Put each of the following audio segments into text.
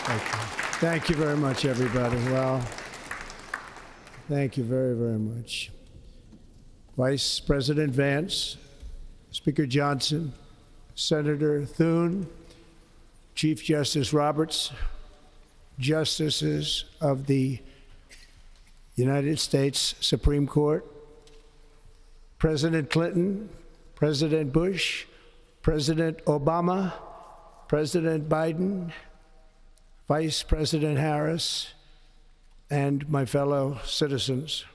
Thank you. Thank you very much, everybody. Well, thank you very, very much. Vice President Vance, Speaker Johnson, Senator Thune, Chief Justice Roberts, Justices of the United States Supreme Court, President Clinton, President Bush, President Obama, President Biden, Vice President Harris, and my fellow citizens.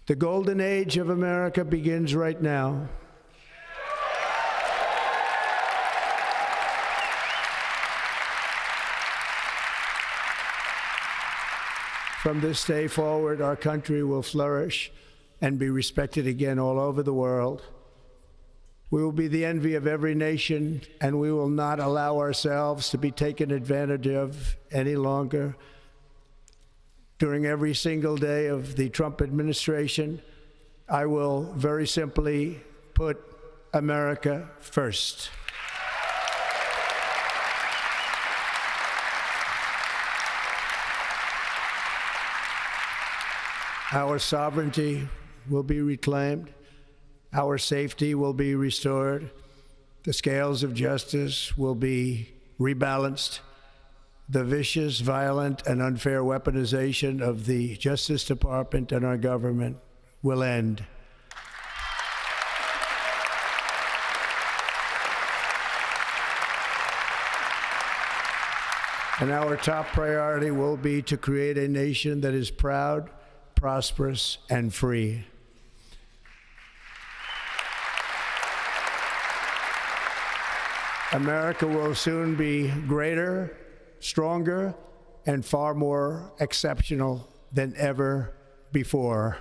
The golden age of America begins right now. From this day forward, our country will flourish and be respected again all over the world. We will be the envy of every nation, and we will not allow ourselves to be taken advantage of any longer. During every single day of the Trump administration, I will very simply put America first. Our sovereignty will be reclaimed. Our safety will be restored. The scales of justice will be rebalanced. The vicious, violent, and unfair weaponization of the Justice Department and our government will end. And our top priority will be to create a nation that is proud, prosperous, and free. America will soon be greater, stronger, and far more exceptional than ever before.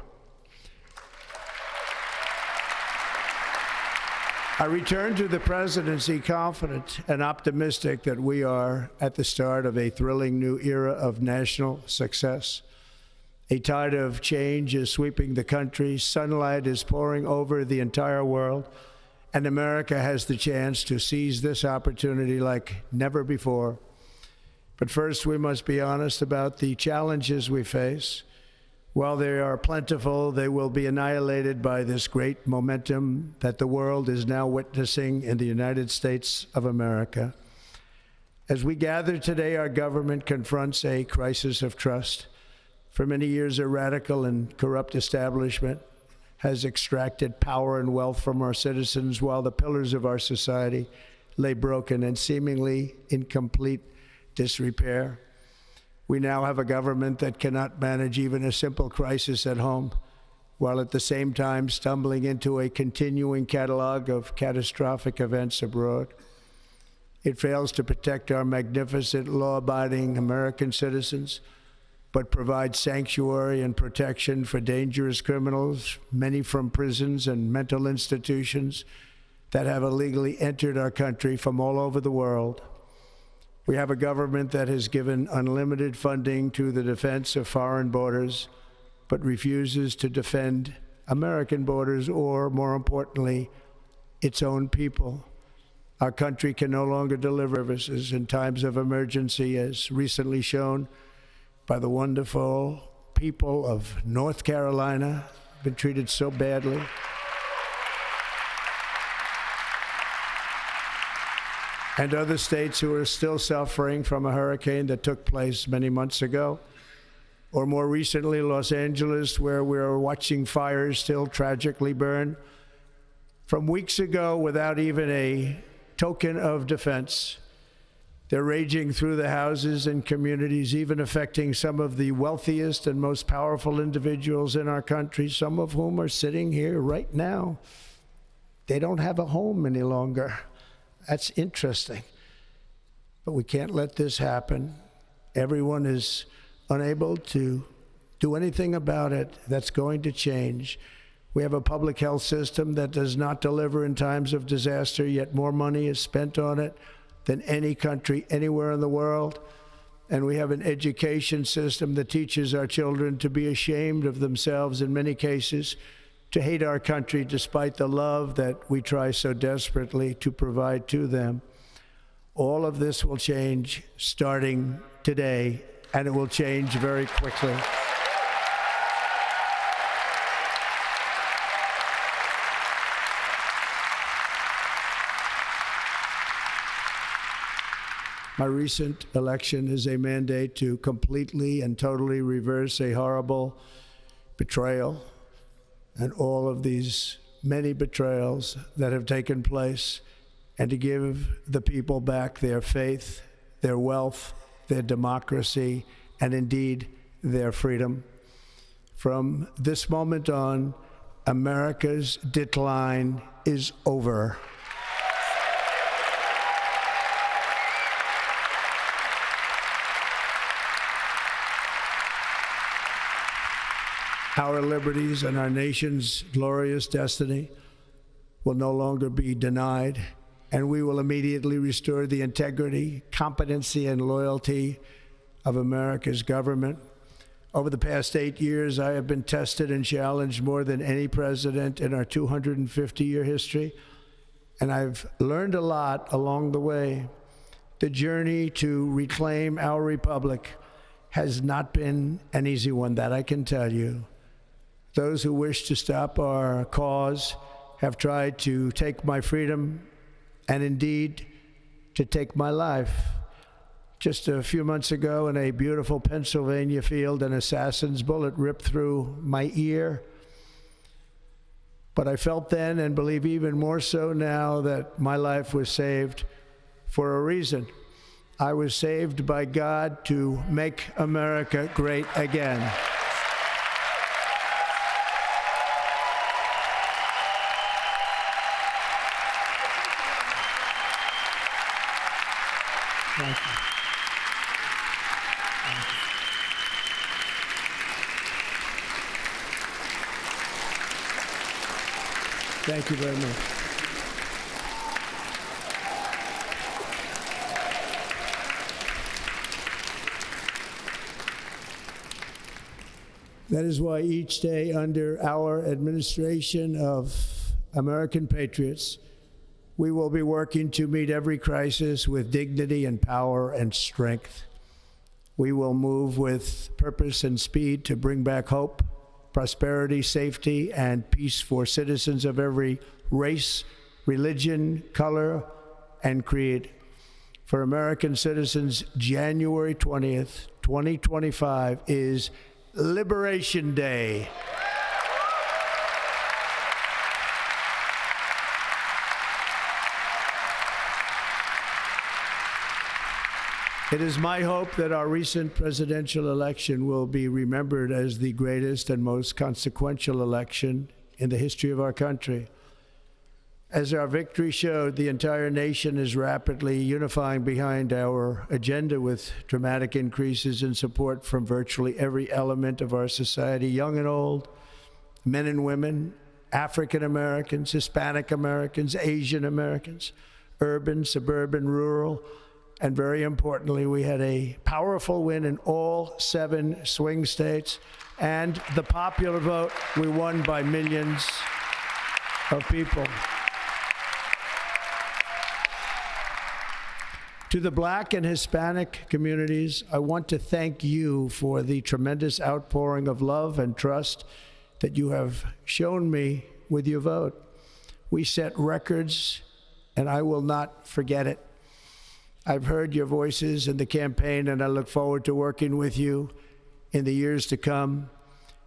I return to the presidency confident and optimistic that we are at the start of a thrilling new era of national success. A tide of change is sweeping the country, sunlight is pouring over the entire world, and America has the chance to seize this opportunity like never before. But first, we must be honest about the challenges we face. While they are plentiful, they will be annihilated by this great momentum that the world is now witnessing in the United States of America. As we gather today, our government confronts a crisis of trust. For many years, a radical and corrupt establishment has extracted power and wealth from our citizens while the pillars of our society lay broken and seemingly in complete disrepair. We now have a government that cannot manage even a simple crisis at home, while at the same time stumbling into a continuing catalog of catastrophic events abroad. It fails to protect our magnificent, law-abiding American citizens, but provides sanctuary and protection for dangerous criminals, many from prisons and mental institutions that have illegally entered our country from all over the world. We have a government that has given unlimited funding to the defense of foreign borders, but refuses to defend American borders or, more importantly, its own people. Our country can no longer deliver services in times of emergency, as recently shown by the wonderful people of North Carolina, been treated so badly. And other states who are still suffering from a hurricane that took place many months ago. Or more recently, Los Angeles, where we're watching fires still tragically burn from weeks ago without even a token of defense. They're raging through the houses and communities, even affecting some of the wealthiest and most powerful individuals in our country, some of whom are sitting here right now. They don't have a home any longer. That's interesting. But we can't let this happen. Everyone is unable to do anything about it. That's going to change. We have a public health system that does not deliver in times of disaster, yet more money is spent on it than any country anywhere in the world. And we have an education system that teaches our children to be ashamed of themselves in many cases, to hate our country despite the love that we try so desperately to provide to them. All of this will change starting today, and it will change very quickly. My recent election is a mandate to completely and totally reverse a horrible betrayal and all of these many betrayals that have taken place, and to give the people back their faith, their wealth, their democracy, and indeed their freedom. From this moment on, America's decline is over. Our liberties and our nation's glorious destiny will no longer be denied, and we will immediately restore the integrity, competency, and loyalty of America's government. Over the past 8 years, I have been tested and challenged more than any president in our 250-year history, and I've learned a lot along the way. The journey to reclaim our republic has not been an easy one, that I can tell you. Those who wish to stop our cause have tried to take my freedom and indeed to take my life. Just a few months ago in a beautiful Pennsylvania field, an assassin's bullet ripped through my ear. But I felt then, and believe even more so now, that my life was saved for a reason. I was saved by God to make America great again. Thank you. Thank you very much. That is why each day under our administration of American patriots, we will be working to meet every crisis with dignity and power and strength. We will move with purpose and speed to bring back hope, prosperity, safety, and peace for citizens of every race, religion, color, and creed. For American citizens, January 20th, 2025 is Liberation Day. It is my hope that our recent presidential election will be remembered as the greatest and most consequential election in the history of our country. As our victory showed, the entire nation is rapidly unifying behind our agenda with dramatic increases in support from virtually every element of our society, young and old, men and women, African Americans, Hispanic Americans, Asian Americans, urban, suburban, rural. And very importantly, we had a powerful win in all 7 swing states. And the popular vote, we won by millions of people. To the Black and Hispanic communities, I want to thank you for the tremendous outpouring of love and trust that you have shown me with your vote. We set records, and I will not forget it. I've heard your voices in the campaign, and I look forward to working with you in the years to come.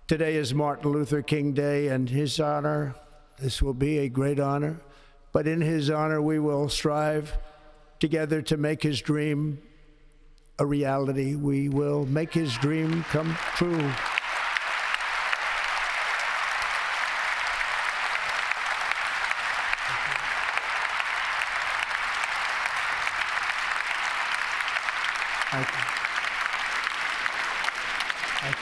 Today is Martin Luther King Day, and his honor, this will be a great honor, but in his honor, we will strive together to make his dream a reality. We will make his dream come true. Thank you. Thank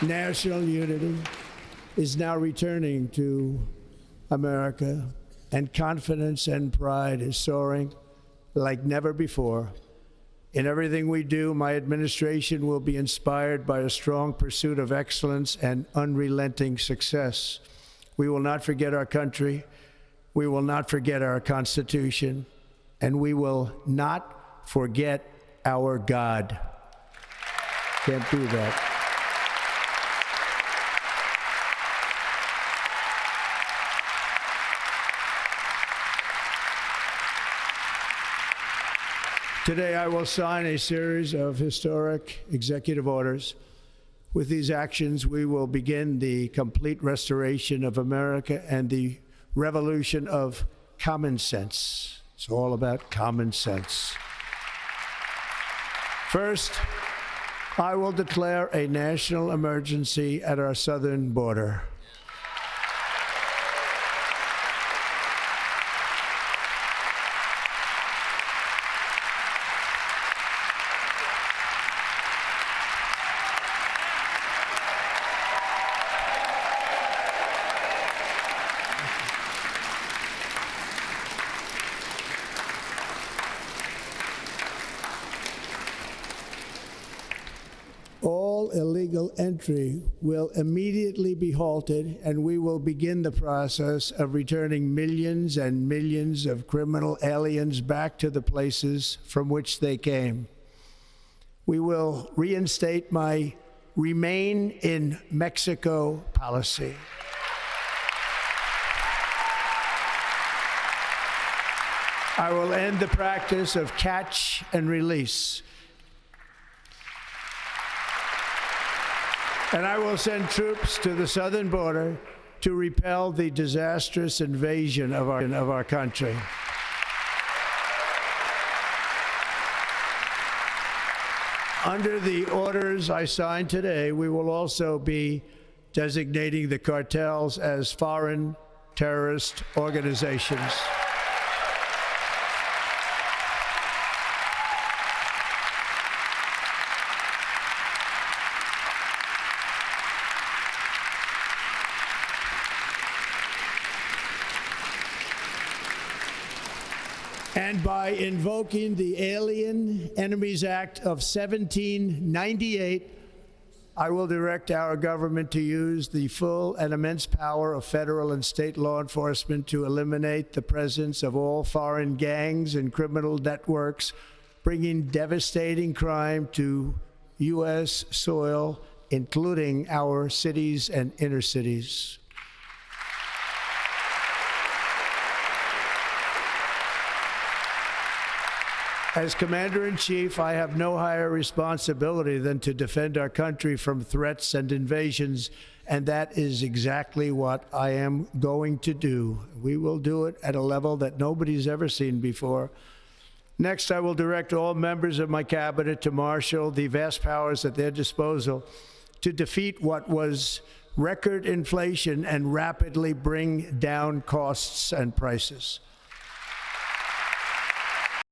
you. National unity is now returning to America, and confidence and pride is soaring like never before. In everything we do, my administration will be inspired by a strong pursuit of excellence and unrelenting success. We will not forget our country. We will not forget our Constitution, and we will not forget our God. Can't do that. Today, I will sign a series of historic executive orders. With these actions, we will begin the complete restoration of America and the revolution of common sense. It's all about common sense. First, I will declare a national emergency at our southern border. All illegal entry will immediately be halted, and we will begin the process of returning millions and millions of criminal aliens back to the places from which they came. We will reinstate my Remain in Mexico policy. I will end the practice of catch and release. And I will send troops to the southern border to repel the disastrous invasion of our country. Under the orders I signed today, we will also be designating the cartels as foreign terrorist organizations. And by invoking the Alien Enemies Act of 1798, I will direct our government to use the full and immense power of federal and state law enforcement to eliminate the presence of all foreign gangs and criminal networks, bringing devastating crime to U.S. soil, including our cities and inner cities. As Commander-in-Chief, I have no higher responsibility than to defend our country from threats and invasions, and that is exactly what I am going to do. We will do it at a level that nobody's ever seen before. Next, I will direct all members of my cabinet to marshal the vast powers at their disposal to defeat what was record inflation and rapidly bring down costs and prices.